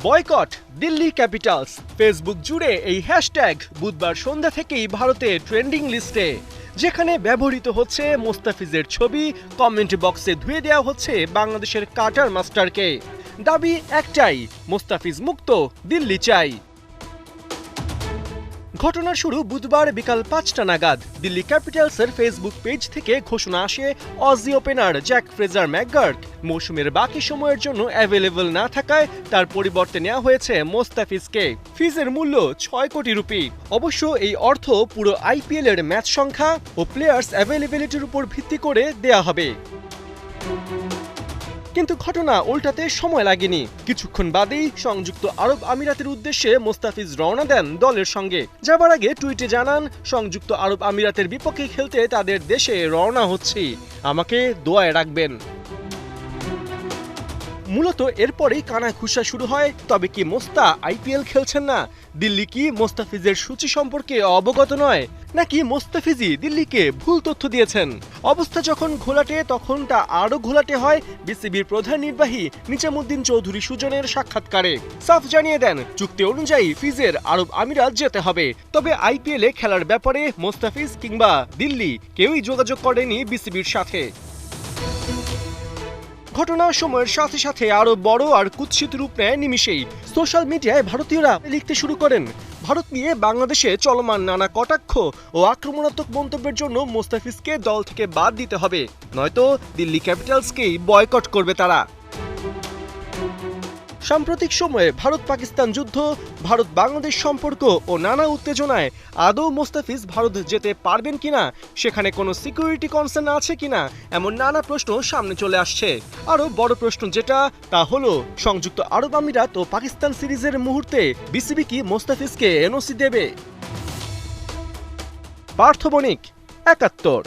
Boycott Delhi Capitals. Facebook জুড়ে এই hashtag বুধবার সন্ধ্যা থেকেই ভারতে ট্রেন্ডিং লিস্টে, যেখানে ব্যবহৃত হচ্ছে মোস্তাফিজের ছবি, কমেন্ট বক্সে ধুয়ে দেওয়া হচ্ছে বাংলাদেশের কাটার মাস্টারকে। দাবি একটাই, মোস্তাফিজ মুক্ত, দিল্লি চাই। ঘটনার শুরু বুধবার বিকাল ৫টা নাগাদ। দিল্লি ক্যাপিটালসের ফেসবুক পেজ থেকে ঘোষণা আসে Aussie opener Jake Fraser McGurk মৌসুমের বাকি সময়ের জন্য অ্যাভেলেবল না থাকায় তার পরিবর্তে নেওয়া হয়েছে মোস্তাফিজকে। ফিজের মূল্য ৬ কোটি রুপি। অবশ্য এই অর্থ পুরো আইপিএল এর ম্যাচ সংখ্যা ও প্লেয়ার্স অ্যাভেলেবিলিটির উপর ভিত্তি করে দেয়া হবে। কিন্তু ঘটনা উল্টাতে সময় লাগেনি। কিছুক্ষণ বাদেই সংযুক্ত আরব আমিরাতের উদ্দেশ্যে মোস্তাফিজ রওনা দেন দলের সঙ্গে। যাবার আগে টুইটে জানান, সংযুক্ত আরব আমিরাতের বিপক্ষে খেলতে তাদের দেশে রওনা হচ্ছি, আমাকে দোয়ায় রাখবেন। মূলত এরপরেই কানাঘুষা শুরু হয়। তবে কি মোস্তা আইপিএল খেলছেন না? দিল্লি কি মোস্তাফিজের সূচি সম্পর্কে অবগত নয়, নাকি মোস্তাফিজই দিল্লিকে ভুল তথ্য দিয়েছেন? অবস্থা যখন ঘোলাটে, তখন তা আরও ঘোলাটে হয় বিসিবির প্রধান নির্বাহী নিজামুদ্দিন চৌধুরী সুজনের সাক্ষাৎকারে। সাফ জানিয়ে দেন, চুক্তি অনুযায়ী ফিজের আরব আমিরাত যেতে হবে। তবে আইপিএলে খেলার ব্যাপারে মোস্তাফিজ কিংবা দিল্লি কেউই যোগাযোগ করেনি বিসিবির সাথে। ঘটনা সময়ের সাথে সাথে আরো বড় আর কুৎসিত রূপ নেয় নিমিষেই। সোশ্যাল মিডিয়ায় ভারতীয়রা লিখতে শুরু করেন, ভারত নিয়ে বাংলাদেশে চলমান নানা কটাক্ষ ও আক্রমণাত্মক মন্তব্যের জন্য মোস্তাফিজকে দল থেকে বাদ দিতে হবে, নয়তো দিল্লি ক্যাপিটালসকেই বয়কট করবে তারা। সাম্প্রতিক সময়ে ভারত পাকিস্তান যুদ্ধ, ভারত বাংলাদেশ সম্পর্ক ও নানা উত্তেজনায় আদৌ মোস্তাফিজ ভারত যেতে পারবেন কিনা, সেখানে কোনো সিকিউরিটি কনসার্ন আছে কিনা, এমন নানা প্রশ্ন সামনে চলে আসছে। আরও বড় প্রশ্ন যেটা, তা হলো সংযুক্ত আরব আমিরাত ও পাকিস্তান সিরিজের মুহূর্তে বিসিবি কি মোস্তাফিজকে এনওসি দেবে? পার্থ বণিক, ৭১।